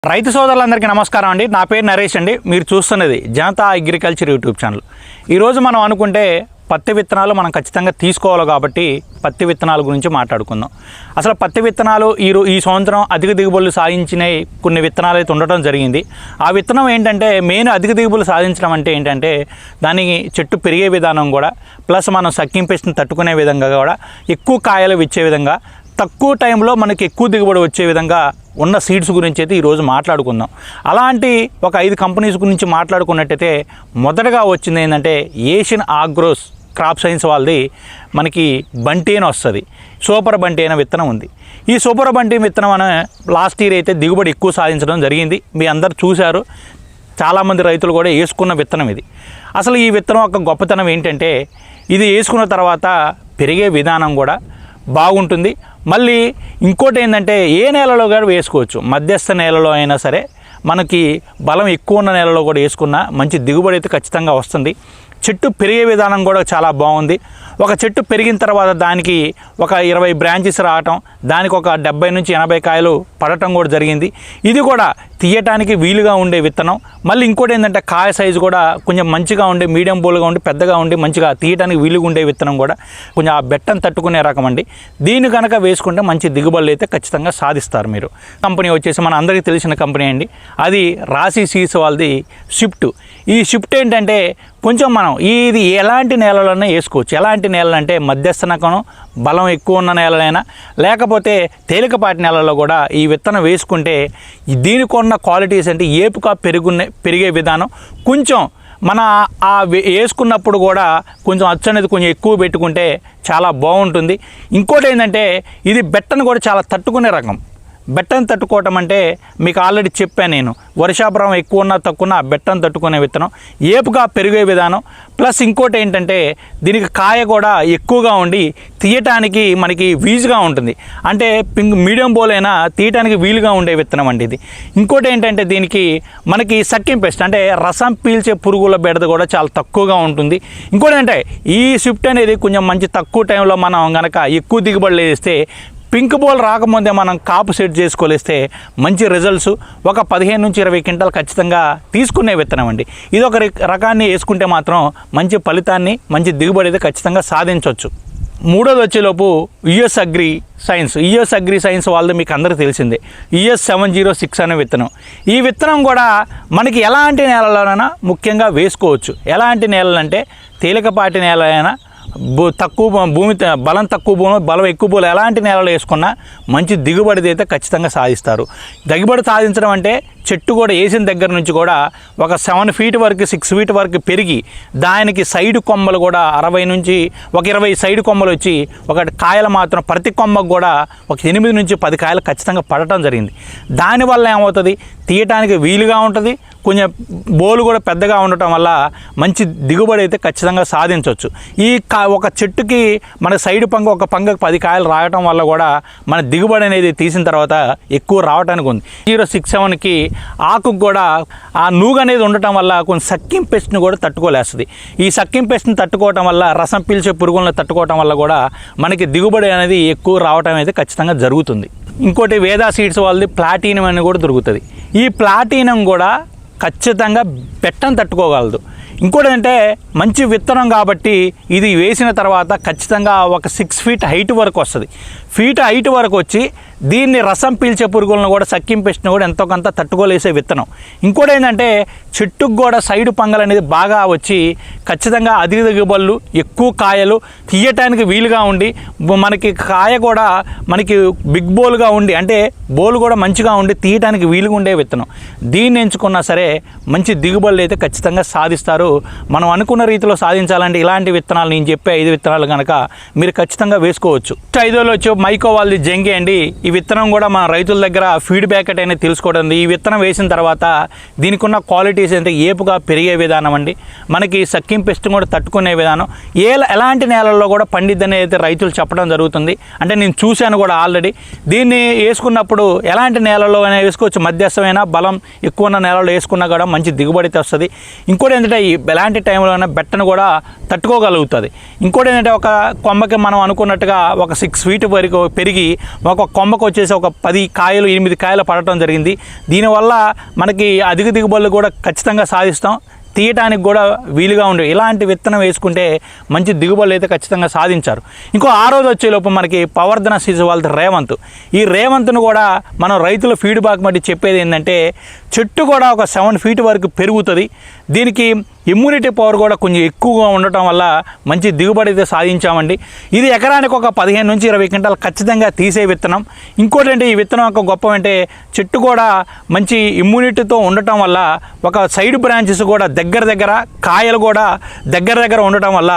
రైతు సోదరులందరికీ నమస్కారం అండి. నా పేరు నరేష్ అండి. మీరు చూస్తున్నది జనతా అగ్రికల్చర్ యూట్యూబ్ ఛానల్. ఈరోజు మనం అనుకుంటే పత్తి విత్తనాలు మనం ఖచ్చితంగా తీసుకోవాలి కాబట్టి పత్తి విత్తనాల గురించి మాట్లాడుకుందాం. అసలు పత్తి విత్తనాలు ఈ సంవత్సరం అధిక దిగుబడులు సాధించినవి కొన్ని విత్తనాలు అయితే ఉండటం జరిగింది. ఆ విత్తనం ఏంటంటే మెయిన్ అధిక దిగుబడులు సాధించడం అంటే ఏంటంటే దానికి చెట్టు పెరిగే విధానం కూడా ప్లస్ మనం సక్కిం పెస్ట్ని తట్టుకునే విధంగా కూడా ఎక్కువ కాయలు ఇచ్చే విధంగా తక్కువ టైంలో మనకి ఎక్కువ దిగుబడి వచ్చే విధంగా ఉన్న సీడ్స్ గురించి అయితే ఈరోజు మాట్లాడుకుందాం. అలాంటి ఒక 5 కంపెనీస్ గురించి మాట్లాడుకున్నట్టయితే మొదటగా వచ్చింది ఏంటంటే ఏషియన్ ఆగ్రోస్ క్రాప్ సైన్స్ వాళ్ళది మనకి బంటి అని వస్తుంది. సూపర్ బంటి అయిన విత్తనం ఉంది. ఈ సూపర్ బంటి విత్తనం అనే లాస్ట్ ఇయర్ అయితే దిగుబడి ఎక్కువ సాధించడం జరిగింది. మీ అందరు చూశారు, చాలామంది రైతులు కూడా వేసుకున్న విత్తనం ఇది. అసలు ఈ విత్తనం యొక్క గొప్పతనం ఏంటంటే ఇది వేసుకున్న తర్వాత పెరిగే విధానం కూడా బాగుంటుంది. మళ్ళీ ఇంకోటి ఏంటంటే ఏ నేలలో కూడా వేసుకోవచ్చు. మధ్యస్థ నేలలో అయినా సరే మనకి బలం ఎక్కువ ఉన్న నేలలో కూడా వేసుకున్నా మంచి దిగుబడి అయితే ఖచ్చితంగా వస్తుంది. చెట్టు పెరిగే విధానం కూడా చాలా బాగుంది. ఒక చెట్టు పెరిగిన తర్వాత దానికి ఒక 20 బ్రాంచెస్ రావటం, దానికి ఒక 70 నుంచి 80 కాయలు పడటం కూడా జరిగింది. ఇది కూడా తీయటానికి వీలుగా ఉండే విత్తనం. మళ్ళీ ఇంకోటి ఏంటంటే కాయ సైజు కూడా కొంచెం మంచిగా ఉండి మీడియం బోల్గా ఉండి పెద్దగా ఉండి మంచిగా తీయటానికి వీలుగా ఉండే విత్తనం కూడా కొంచెం ఆ బెట్టను తట్టుకునే రకం అండి. దీన్ని కనుక వేసుకుంటే మంచి దిగుబడులు అయితే ఖచ్చితంగా సాధిస్తారు మీరు. కంపెనీ వచ్చేసి మన అందరికీ తెలిసిన కంపెనీ అండి. అది రాశి సీడ్స్ వాళ్ళది షిఫ్ట్. ఈ షిఫ్ట్ ఏంటంటే కొంచెం మనం ఇది ఎలాంటి నేలలోనే వేసుకోవచ్చు. ఎలాంటి నేలలు అంటే మధ్యస్థ రకం, బలం ఎక్కువ ఉన్న నేలలైనా లేకపోతే తేలికపాటి నేలలో కూడా ఈ విత్తనం వేసుకుంటే దీనికి ఉన్న క్వాలిటీస్ అంటే ఏపుగా పెరిగే విధానం కొంచెం మన ఆ వేసుకున్నప్పుడు కూడా కొంచెం అచ్చు అనేది కొంచెం ఎక్కువ పెట్టుకుంటే చాలా బాగుంటుంది. ఇంకోటి ఏంటంటే ఇది బెట్టను కూడా చాలా తట్టుకునే రకం. బెట్టను తట్టుకోవటం అంటే మీకు ఆల్రెడీ చెప్పాను నేను, వర్షాపురం ఎక్కువ ఉన్నా తక్కువ ఆ బెట్టను తట్టుకునే విత్తనం, ఏపుగా పెరిగే విధానం. ప్లస్ ఇంకోటి ఏంటంటే దీనికి కాయ కూడా ఎక్కువగా ఉండి తీయటానికి మనకి వీజుగా ఉంటుంది. అంటే మీడియం బోల్ అయినా తీయటానికి వీలుగా ఉండే విత్తనం అండి ఇది. ఇంకోటి ఏంటంటే దీనికి మనకి సక్కిం పెస్ట్ అంటే రసం పీల్చే పురుగుల బెడద కూడా చాలా తక్కువగా ఉంటుంది. ఇంకోటి అంటే ఈ షిఫ్ట్ అనేది కొంచెం మంచి తక్కువ టైంలో మనం కనుక ఎక్కువ దిగుబడులు వేస్తే పింక్ బోల్ రాకముందే మనం కాపు సెట్ చేసుకోలేస్తే మంచి రిజల్ట్స్ ఒక 15 నుంచి 20 క్వింటాలు ఖచ్చితంగా తీసుకునే విత్తనం అండి. ఇది ఒక రకాన్ని వేసుకుంటే మాత్రం మంచి ఫలితాన్ని మంచి దిగుబడి అయితే ఖచ్చితంగా సాధించవచ్చు. మూడోది వచ్చేలోపు యుఎస్ అగ్రి సైన్స్ వాళ్ళది మీకు అందరికీ తెలిసిందే. US 706 అనే విత్తనం. ఈ విత్తనం కూడా మనకి ఎలాంటి నేలలోనైనా ముఖ్యంగా వేసుకోవచ్చు. ఎలాంటి నేలలంటే తేలికపాటి నేల అయినా తక్కువ భూమి బలం తక్కువ భూమి బలం ఎక్కువ భూమి ఎలాంటి నేలలో వేసుకున్నా మంచి దిగుబడి అయితే ఖచ్చితంగా సాధిస్తారు. దిగుబడి సాధించడం అంటే చెట్టు కూడా వేసిన దగ్గర నుంచి కూడా ఒక 7 ఫీట్ వరకు 6 ఫీట్ వరకు పెరిగి దానికి సైడ్ కొమ్మలు కూడా 60 నుంచి ఒక 20 సైడ్ కొమ్మలు వచ్చి ఒక కాయలు మాత్రం ప్రతి కొమ్మకు కూడా ఒక 8 నుంచి 10 కాయలు ఖచ్చితంగా పడటం జరిగింది. దానివల్ల ఏమవుతుంది, తీయటానికి వీలుగా ఉంటుంది. కొంచెం బోలు కూడా పెద్దగా ఉండటం వల్ల మంచి దిగుబడి అయితే ఖచ్చితంగా సాధించవచ్చు. ఒక చెట్టుకి మన సైడ్ ఒక పంగకు 10 కాయలు రావటం వల్ల కూడా మన దిగుబడి అనేది తీసిన తర్వాత ఎక్కువ రావడానికి ఉంది. 067కి ఆకుకు కూడా ఆ నూగు అనేది ఉండటం వల్ల కొంచెం సక్కిం పెస్ట్ని కూడా తట్టుకోలేస్తుంది. ఈ సక్కిం పెస్ట్ని తట్టుకోవటం వల్ల రసం పీల్చే పురుగులను తట్టుకోవటం వల్ల కూడా మనకి దిగుబడి అనేది ఎక్కువ రావటం అయితే ఖచ్చితంగా జరుగుతుంది. ఇంకోటి వేదా సీడ్స్ వాళ్ళది ప్లాటినం అని కూడా దొరుకుతుంది. ఈ ప్లాటినం కూడా ఖచ్చితంగా బెట్టను తట్టుకోగలదు. ఇంకోటి అంటే మంచి విత్తనం కాబట్టి ఇది వేసిన తర్వాత ఖచ్చితంగా ఒక 6 ఫీట్ హైట్ వరకు వస్తుంది. ఫీట్ హైట్ వరకు వచ్చి దీన్ని రసం పీల్చే పురుగులను కూడా సక్కిం పెస్ట్ని కూడా ఎంతో కొంత తట్టుకోలేసే విత్తనం. ఇంకోటి ఏంటంటే చెట్టుకు కూడా సైడ్ పంగలు అనేది బాగా వచ్చి ఖచ్చితంగా అధిక దిగుబడులు ఎక్కువ కాయలు తీయటానికి వీలుగా ఉండి మనకి కాయ కూడా మనకి బిగ్ బోల్గా ఉండి అంటే బోల్ కూడా మంచిగా ఉండి తీయటానికి వీలుగా ఉండే విత్తనం. దీన్ని ఎంచుకున్నా సరే మంచి దిగుబడులు అయితే ఖచ్చితంగా సాధిస్తారు. మనం అనుకున్న రీతిలో సాధించాలంటే ఇలాంటి విత్తనాలు నేను చెప్పే 5 విత్తనాలు కనుక మీరు ఖచ్చితంగా వేసుకోవచ్చు. 5లో వచ్చి మైకో వాళ్ళది జంగి అండి. ఈ విత్తనం కూడా మన రైతుల దగ్గర ఫీడ్బ్యాక్ అనేది తెలుసుకోవడం. ఈ విత్తనం వేసిన తర్వాత దీనికి ఉన్న క్వాలిటీస్ అంటే ఏపుగా పెరిగే విధానం అండి, మనకి సక్కిం పెస్ట్ కూడా తట్టుకునే విధానం, ఎలాంటి నేలల్లో కూడా పండిద్దని అయితే రైతులు చెప్పడం జరుగుతుంది. అంటే నేను చూశాను కూడా ఆల్రెడీ. దీన్ని వేసుకున్నప్పుడు ఎలాంటి నేలలో అయినా వేసుకోవచ్చు. మధ్యస్థమైన బలం ఎక్కువ ఉన్న నేలలో వేసుకున్నా కూడా మంచి దిగుబడి వస్తుంది. ఇంకోటి ఏంటంటే ఎలాంటి టైంలో అయినా బెట్టను కూడా తట్టుకోగలుగుతుంది. ఇంకోటి ఏంటంటే ఒక కొమ్మకి మనం అనుకున్నట్టుగా ఒక 6 ఫీట్ వరకు పెరిగి ఒక కొమ్మకు కొమ్మకు వచ్చేసి ఒక 10 కాయలు 8 కాయలు పడటం జరిగింది. దీనివల్ల మనకి అధిక దిగుబడులు కూడా ఖచ్చితంగా సాధిస్తాం, తీయటానికి కూడా వీలుగా ఉండే ఇలాంటి విత్తనం వేసుకుంటే మంచి దిగుబడులు అయితే ఖచ్చితంగా సాధించారు. ఇంకో ఆ రోజు వచ్చేలోపు మనకి పవర్ధన సీడ్స్ వాళ్ళది రేవంత్. ఈ రేవంత్ను కూడా మనం రైతుల ఫీడ్బ్యాక్ బట్టి చెప్పేది ఏంటంటే చెట్టు కూడా ఒక 7 ఫీట్ వరకు పెరుగుతుంది. దీనికి ఇమ్యూనిటీ పవర్ కూడా కొంచెం ఎక్కువగా ఉండటం వల్ల మంచి దిగుబడి అయితే సాధించామండి. ఇది ఎకరానికి ఒక 15 నుంచి 20 క్వింటాలు ఖచ్చితంగా తీసే విత్తనం. ఇంకోటి అంటే ఈ విత్తనం యొక్క గొప్ప అంటే చెట్టు కూడా మంచి ఇమ్యూనిటీతో ఉండటం వల్ల ఒక సైడ్ బ్రాంచెస్ కూడా దగ్గర కాయలు కూడా దగ్గర ఉండటం వల్ల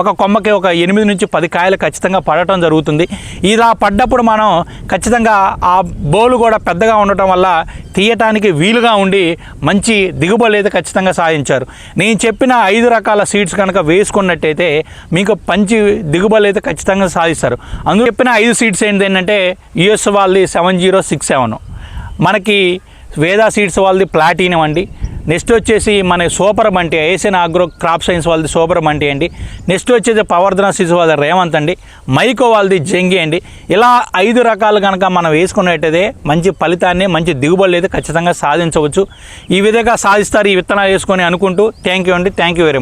ఒక కొమ్మకి ఒక 8 నుంచి 10 కాయలు ఖచ్చితంగా పడటం జరుగుతుంది. ఇలా పడ్డప్పుడు మనం ఖచ్చితంగా ఆ బోలు కూడా పెద్దగా ఉండటం వల్ల తీయటానికి వీలుగా ఉండి మంచి దిగుబడులు అయితే ఖచ్చితంగా సాధించారు. నేను చెప్పిన 5 రకాల సీడ్స్ కనుక వేసుకున్నట్టయితే మీకు మంచి దిగుబడులు అయితే ఖచ్చితంగా సాధిస్తారు. అందులో చెప్పిన 5 సీడ్స్ ఏంటంటే యుఎస్ వాళ్ళది 7067, మనకి వేదా సీడ్స్ వాళ్ళది ప్లాటినం అండి. నెక్స్ట్ వచ్చేసి మన super Bunty Asian agro crop science వాళ్ళది సూపర్ బంటి అండి. నెక్స్ట్ వచ్చేసి పవర్ధన సీడ్స్ వాళ్ళది రేవంత్ అండి. మైకో వాళ్ళది జంగి అండి. ఇలా 5 రకాలు కనుక మనం వేసుకున్నట్టయితే మంచి ఫలితాన్ని మంచి దిగుబడులు అయితే ఖచ్చితంగా సాధించవచ్చు. ఈ విధంగా సాధిస్తారు ఈ విత్తనాలు వేసుకొని అనుకుంటూ థ్యాంక్ యూ అండి. Thank you very much.